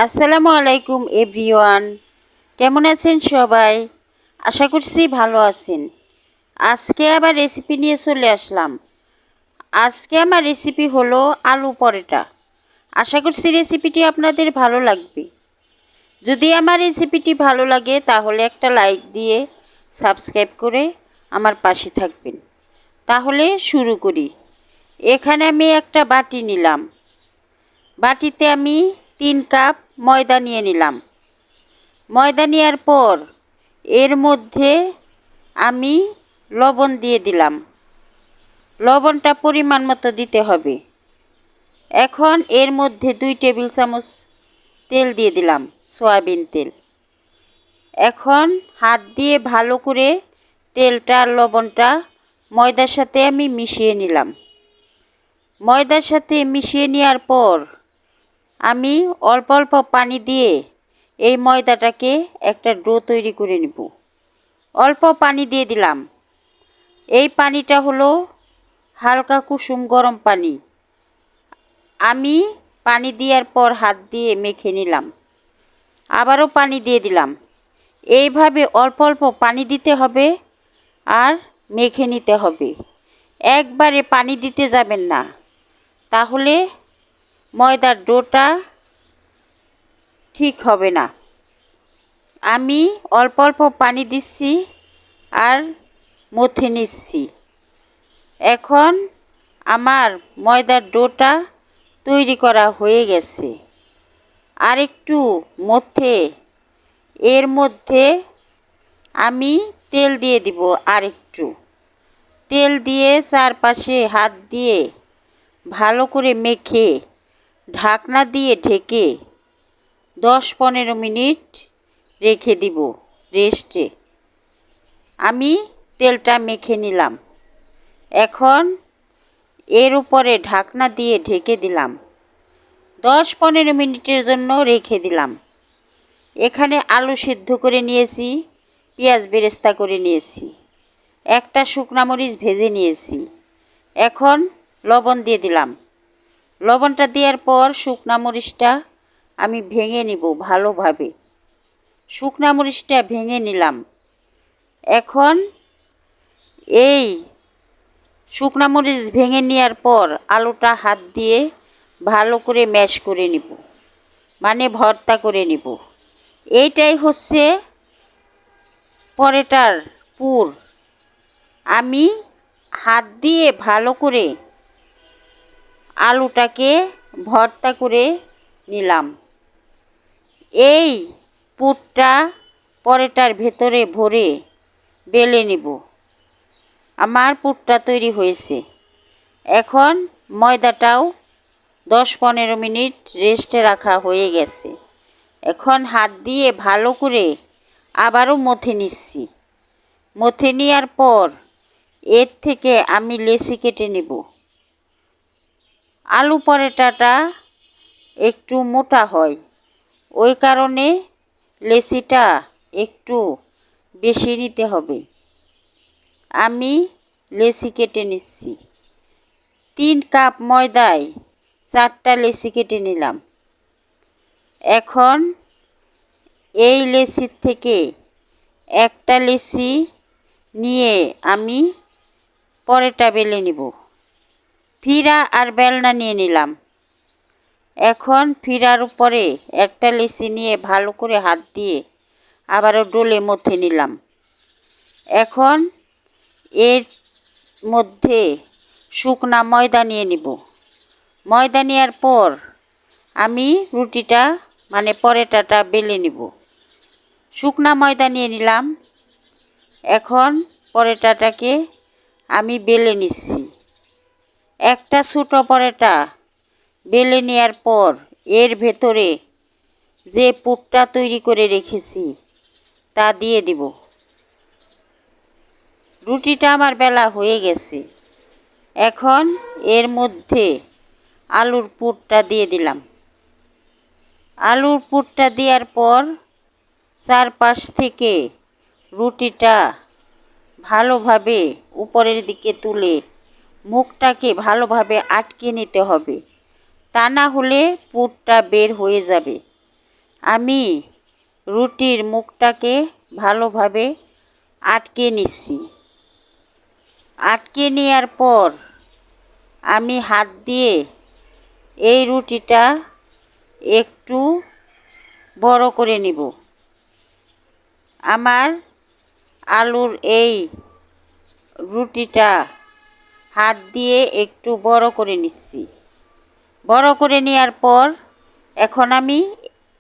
আসসালামু আলাইকুম এভরিওয়ান, কেমন আছেন সবাই? আশা করছি ভালো আছেন। আজকে আবার রেসিপি নিয়ে চলে আসলাম। আজকে আমার রেসিপি হলো আলু পরোটা। আশা করছি রেসিপিটি আপনাদের ভালো লাগবে। যদি আমার রেসিপিটি ভালো লাগে তাহলে একটা লাইক দিয়ে সাবস্ক্রাইব করে আমার পাশে থাকবেন। তাহলে শুরু করি। এখানে আমি একটা বাটি নিলাম। বাটিতে আমি 3 কাপ ময়দা নিয়ে নিলাম। ময়দা নেওয়ার পর এর মধ্যে আমি লবণ দিয়ে দিলাম। লবণটা পরিমাণ মতো দিতে হবে। এখন এর মধ্যে 2 টেবিল চামচ তেল দিয়ে দিলাম, সয়াবিন তেল। এখন হাত দিয়ে ভালো করে তেলটা আর লবণটা ময়দার সাথে আমি মিশিয়ে নিলাম। ময়দার সাথে মিশিয়ে নেওয়ার পর আমি অল্প অল্প পানি দিয়ে এই ময়দাটাকে একটা ডো তৈরি করে নেব। অল্প পানি দিয়ে দিলাম। এই পানিটা হলো হালকা কুসুম গরম পানি। আমি পানি দেওয়ার পর হাত দিয়ে মেখে নিলাম। আবারও পানি দিয়ে দিলাম। এইভাবে অল্প অল্প পানি দিতে হবে আর মেখে নিতে হবে। একবারে পানি দিতে যাবেন না, তাহলে ময়দার ডোটা ঠিক হবে না। আমি অল্প অল্প পানি দিচ্ছি আর মথে নিচ্ছি। এখন আমার ময়দার ডোটা তৈরি করা হয়ে গেছে। আর একটু মথে এর মধ্যে আমি তেল দিয়ে দিব। আর একটু তেল দিয়ে চারপাশে হাত দিয়ে ভালো করে মেখে ঢাকনা দিয়ে ঢেকে 10-15 মিনিট রেখে দিব রেস্টে। আমি তেলটা মেখে নিলাম। এখন এর উপরে ঢাকনা দিয়ে ঢেকে দিলাম। 10-15 মিনিটের জন্য রেখে দিলাম। এখানে আলু সিদ্ধ করে নিয়েছি, পেঁয়াজ বেরেস্তা করে নিয়েছি, একটা শুকনা মরিচ ভেজে নিয়েছি। এখন লবণ দিয়ে দিলাম। লবণটা দেওয়ার পর শুকনা মরিচটা আমি ভেঙে নিব ভালোভাবে। শুকনা মরিচটা ভেঙে নিলাম। এখন এই শুকনা মরিচ ভেঙে নেওয়ার পর আলুটা হাত দিয়ে ভালো করে ম্যাশ করে নিব, মানে ভর্তা করে নিব। এইটাই হচ্ছে পরোটার পুর। আমি হাত দিয়ে ভালো করে আলুটাকে ভর্তা করে নিলাম। এই পুরটা পরোটার ভেতরে ভরে বেলে নিব। আমার পুরটা তৈরি হয়েছে। এখন ময়দাটাও 10-15 মিনিট রেস্টে রাখা হয়ে গেছে। এখন হাত দিয়ে ভালো করে আবারও মথে নিচ্ছি। মথে নেওয়ার পর এর থেকে আমি লেচি কেটে নেব। আলু পরোটাটা একটু মোটা হয়, ওই কারণে লেচিটা একটু বেশি নিতে হবে। আমি লেচি কেটে নিচ্ছি। 3 কাপ ময়দায় 4টা লেচি কেটে নিলাম। এখন এই লেচির থেকে একটা লেচি নিয়ে আমি পরোটা বেলে নিব। ফিরা আর বেলনা নিয়ে নিলাম। এখন ফিরার উপরে একটা লেচি নিয়ে ভালো করে হাত দিয়ে আবারও ডলে মথে নিলাম। এখন এর মধ্যে শুকনা ময়দা নিয়ে নিব। ময়দা নেওয়ার পর আমি রুটিটা মানে পরোটাটা বেলে নিব। শুকনা ময়দা নিয়ে নিলাম। এখন পরোটাটাকে আমি বেলে নিচ্ছি। একটা ছোটো পরোটা বেলে নেওয়ার পর এর ভেতরে যে পুরটা তৈরি করে রেখেছি তা দিয়ে দিব। রুটিটা আমার বেলা হয়ে গেছে। এখন এর মধ্যে আলুর পুরটা দিয়ে দিলাম। আলুর পুরটা দেওয়ার পর চারপাশ থেকে রুটিটা ভালোভাবে উপরের দিকে তুলে মুখটাকে ভালোভাবে আটকে নিতে হবে, তা না হলে পুরটা বের হয়ে যাবে। আমি রুটির মুখটাকে ভালোভাবে আটকে নিচ্ছি। আটকে নেওয়ার পর আমি হাত দিয়ে এই রুটিটা একটু বড় করে নিব। আমার আলুর এই রুটিটা হাত দিয়ে একটু বড় করে নিচ্ছি। বড় করে নেওয়ার পর এখন আমি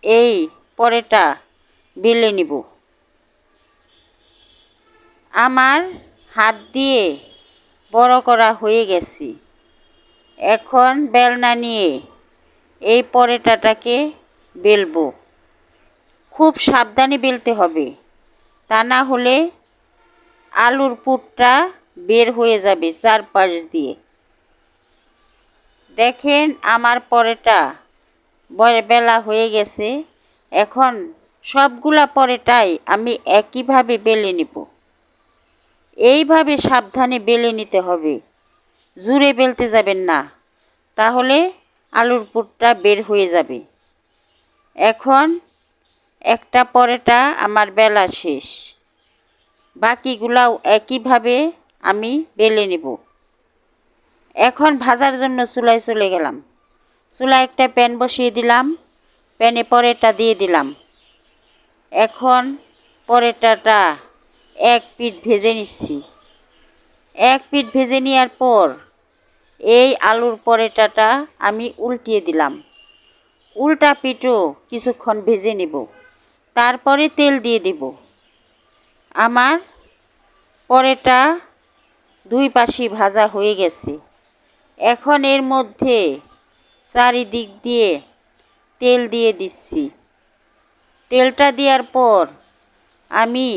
এই পরোটা বেলে নিব। আমার হাত দিয়ে বড় করা হয়ে গেছে। এখন বেলনা নিয়ে এই পরোটাটাকে বেলবো। খুব সাবধানে বেলতে হবে, তা না হলে আলুর পুরটা বের হয়ে যাবে চারপাশ দিয়ে। দেখেন আমার পরোটা বেলা হয়ে গেছে। এখন সবগুলা পরোটাই আমি একইভাবে বেলে নিব। এইভাবে সাবধানে বেলে নিতে হবে, জুড়ে বেলতে যাবেন না, তাহলে আলুর পুরটা বের হয়ে যাবে। এখন একটা পরোটা আমার বেলা শেষ, বাকিগুলাও একইভাবে আমি বেলে নেব। এখন ভাজার জন্য চুলায় চলে গেলাম। চুলায় একটা প্যান বসিয়ে দিলাম, প্যানে পরোটা দিয়ে দিলাম। এখন পরোটাটা এক পিঠ ভেজে নিচ্ছি। এক পিঠ ভেজে নেওয়ার পর এই আলুর পরোটাটা আমি উল্টিয়ে দিলাম। উল্টা পিঠও কিছুক্ষণ ভেজে নেব, তারপরে তেল দিয়ে দেব। আমার পরোটা দুই পাশই ভাজা হয়ে গেছে। এখন এর মধ্যে চারিদিক দিয়ে তেল দিয়ে দিচ্ছি। তেলটা দেওয়ার পর আমি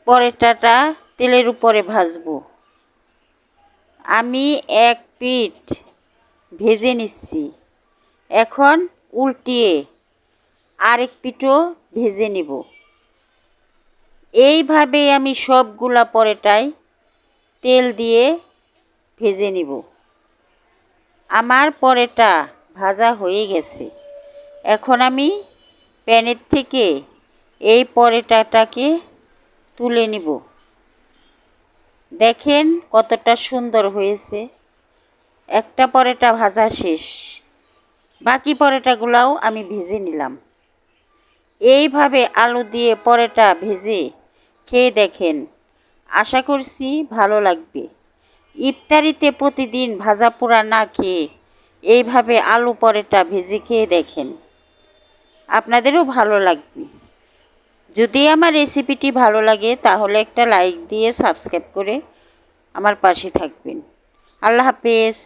পরোটাটা তেলের উপরে ভাজবো। আমি এক পিঠ ভেজে নিচ্ছি। এখন উল্টিয়ে আরেক পিঠও ভেজে নেব। এইভাবে আমি সবগুলা পরোটাই তেল দিয়ে ভেজে নেব। আমার পরোটা ভাজা হয়ে গেছে। এখন আমি প্যানের থেকে এই পরোটাটাকে তুলে নিব। দেখেন কতটা সুন্দর হয়েছে। একটা পরোটা ভাজা শেষ, বাকি পরোটাগুলোও আমি ভেজে নিলাম। এইভাবে আলু দিয়ে পরোটা ভেজে খেয়ে দেখেন, আশা করছি ভালো লাগবে। ইফতারিতে প্রতিদিন ভাজা পোড়া না খেয়ে এইভাবে আলু পরোটা ভেজে খেয়ে দেখেন, আপনাদেরও ভালো লাগবে। যদি আমার রেসিপিটি ভালো লাগে তাহলে একটা লাইক দিয়ে সাবস্ক্রাইব করে আমার পাশে থাকবেন। আল্লাহ হাফেজ।